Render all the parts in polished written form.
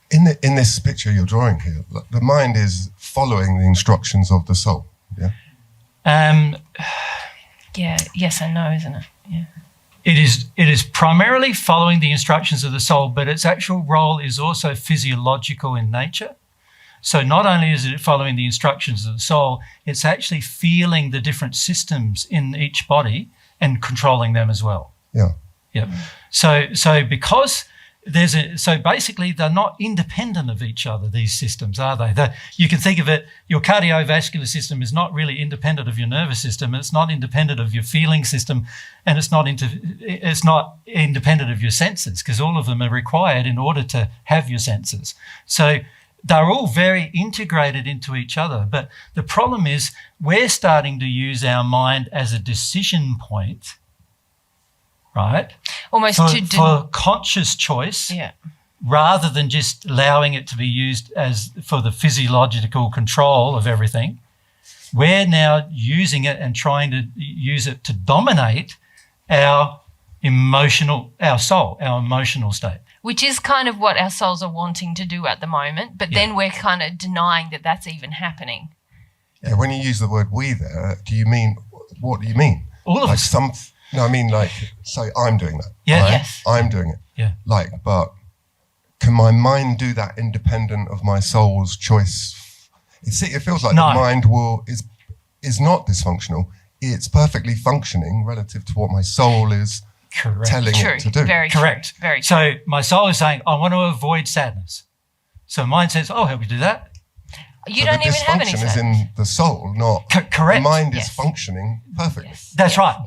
In this picture you're drawing here, the mind is following the instructions of the soul. Yeah. Yeah. Yes and no, isn't it? Yeah. It is primarily following the instructions of the soul, but its actual role is also physiological in nature. So not only is it following the instructions of the soul, it's actually feeling the different systems in each body and controlling them as well. Yeah. Yeah. So because so basically they're not independent of each other, these systems, are they? You can think of it, your cardiovascular system is not really independent of your nervous system, it's not independent of your feeling system, and it's not independent of your senses, because all of them are required in order to have your senses. So they're all very integrated into each other. But the problem is we're starting to use our mind as a decision point, right? Almost for conscious choice, yeah, rather than just allowing it to be used as for the physiological control of everything. We're now using it and trying to use it to dominate our soul, our emotional state. Which is kind of what our souls are wanting to do at the moment, but then we're kind of denying that that's even happening. Yeah, when you use the word we there, what do you mean? All of us. No, I mean, like, say I'm doing that. Yeah. Right? Yes. I'm doing it. Yeah. Like, but can my mind do that independent of my soul's choice? It feels like the mind is not dysfunctional. It's perfectly functioning relative to what my soul is telling it to do. Very correct. True. Very true. So my soul is saying, I want to avoid sadness. So mind says, I'll help you do that. You don't even have any dysfunction sadness. is in the soul, not correct. The mind is functioning perfectly. Yes. That's right.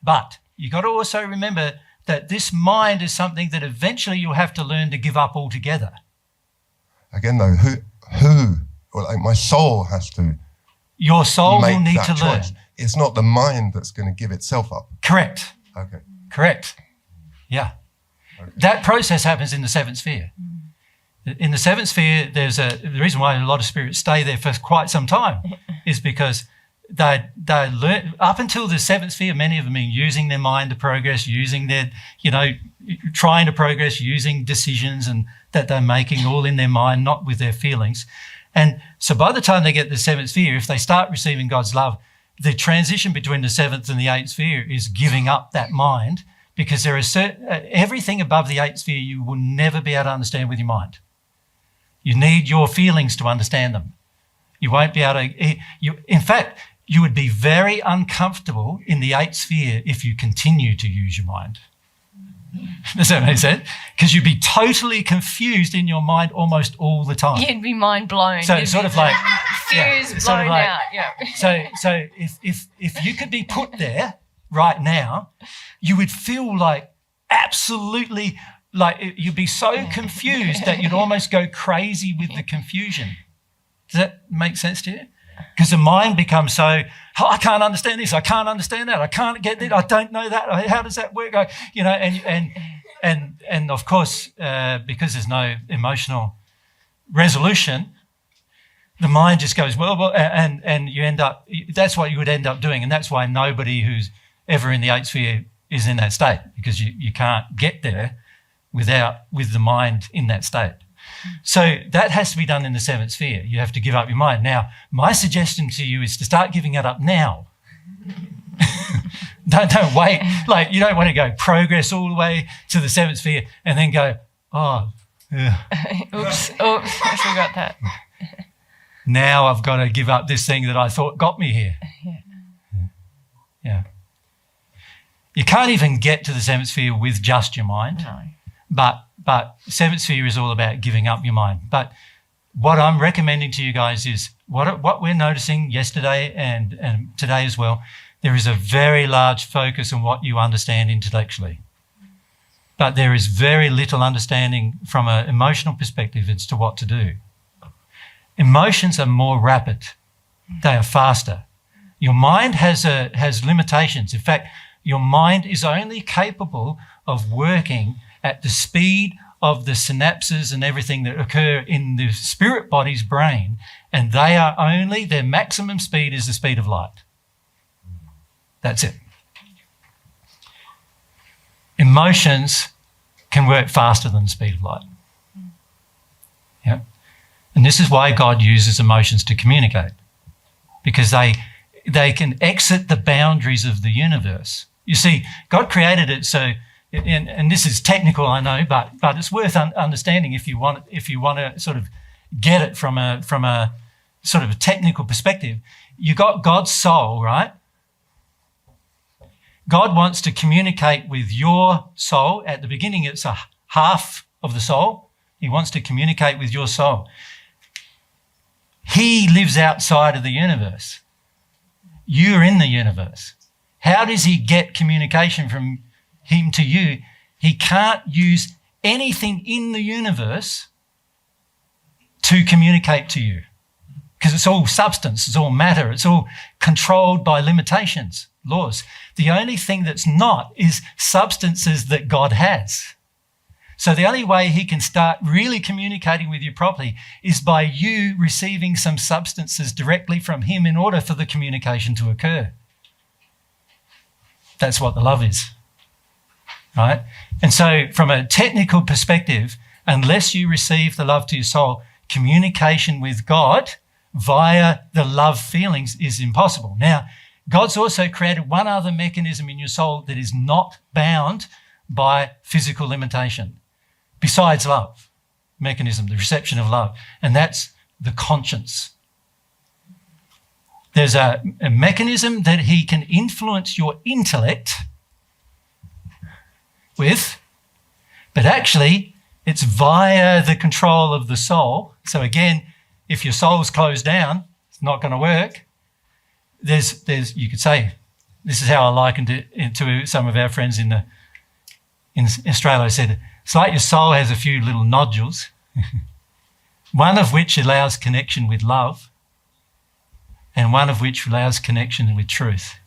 But you got to also remember that this mind is something that eventually you'll have to learn to give up altogether. Again, though, who? Well, like my soul has to. Your soul make will need that to learn. choice. It's not the mind that's going to give itself up. Correct. Okay. Correct. Yeah. Okay. That process happens in the seventh sphere. In the seventh sphere, the reason why a lot of spirits stay there for quite some time is because they learn up until the seventh sphere. Many of them are using their mind to progress, using their, trying to progress, using decisions and that they're making all in their mind, not with their feelings. And so by the time they get to the seventh sphere, if they start receiving God's love, the transition between the seventh and the eighth sphere is giving up that mind, because there is everything above the eighth sphere you will never be able to understand with your mind. You need your feelings to understand them. You won't be able to. In fact, you would be very uncomfortable in the eighth sphere if you continue to use your mind. Does that make sense? Because you'd be totally confused in your mind almost all the time. You'd be mind blown. So it's sort of like fuse blown out. Yeah. So if you could be put there right now, you would feel like absolutely like you'd be so confused that you'd almost go crazy with the confusion. Does that make sense to you? Because the mind becomes so, I can't understand this, I can't understand that, I can't get that, I don't know that, how does that work? And of course, because there's no emotional resolution, the mind just goes, well, and you end up, that's what you would end up doing. And that's why nobody who's ever in the eighth sphere is in that state, because you can't get there with the mind in that state. So that has to be done in the seventh sphere. You have to give up your mind. Now, my suggestion to you is to start giving it up now. Don't wait. Like, you don't want to go progress all the way to the seventh sphere and then go, Oops, I forgot that. Now I've got to give up this thing that I thought got me here. Yeah. You can't even get to the seventh sphere with just your mind. No. But seventh sphere is all about giving up your mind. But what I'm recommending to you guys is what we're noticing yesterday and today as well, there is a very large focus on what you understand intellectually. But there is very little understanding from an emotional perspective as to what to do. Emotions are more rapid. They are faster. Your mind has limitations. In fact, your mind is only capable of working at the speed of the synapses and everything that occur in the spirit body's brain, and their maximum speed is the speed of light. That's it. Emotions can work faster than the speed of light. Yeah. And this is why God uses emotions to communicate, because they can exit the boundaries of the universe. You see, God created it so, and this is technical, I know, but it's worth understanding if you want to sort of get it from a sort of a technical perspective. You got God's soul, right? God wants to communicate with your soul. At the beginning, it's a half of the soul. He wants to communicate with your soul. He lives outside of the universe. You're in the universe. How does he get communication from him to you? He can't use anything in the universe to communicate to you, because it's all substance, it's all matter, it's all controlled by limitations, laws. The only thing that's not is substances that God has. So the only way he can start really communicating with you properly is by you receiving some substances directly from him in order for the communication to occur. That's what the love is, right? And so from a technical perspective, unless you receive the love to your soul, communication with God via the love feelings is impossible. Now, God's also created one other mechanism in your soul that is not bound by physical limitation, besides love mechanism, the reception of love, and that's the conscience. There's a mechanism that he can influence your intellect with, but actually it's via the control of the soul. So again, if your soul's closed down, it's not going to work. There's you could say, this is how I likened it to some of our friends in Australia. I said, it's like your soul has a few little nodules, one of which allows connection with love, and one of which allows connection with truth.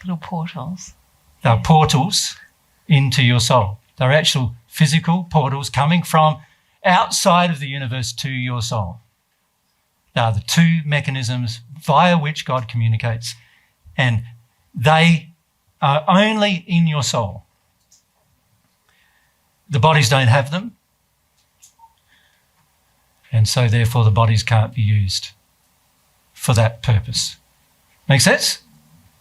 Little portals. They're portals into your soul. They're actual physical portals coming from outside of the universe to your soul. They are the two mechanisms via which God communicates, and they are only in your soul. The bodies don't have them, and so therefore the bodies can't be used for that purpose. Make sense?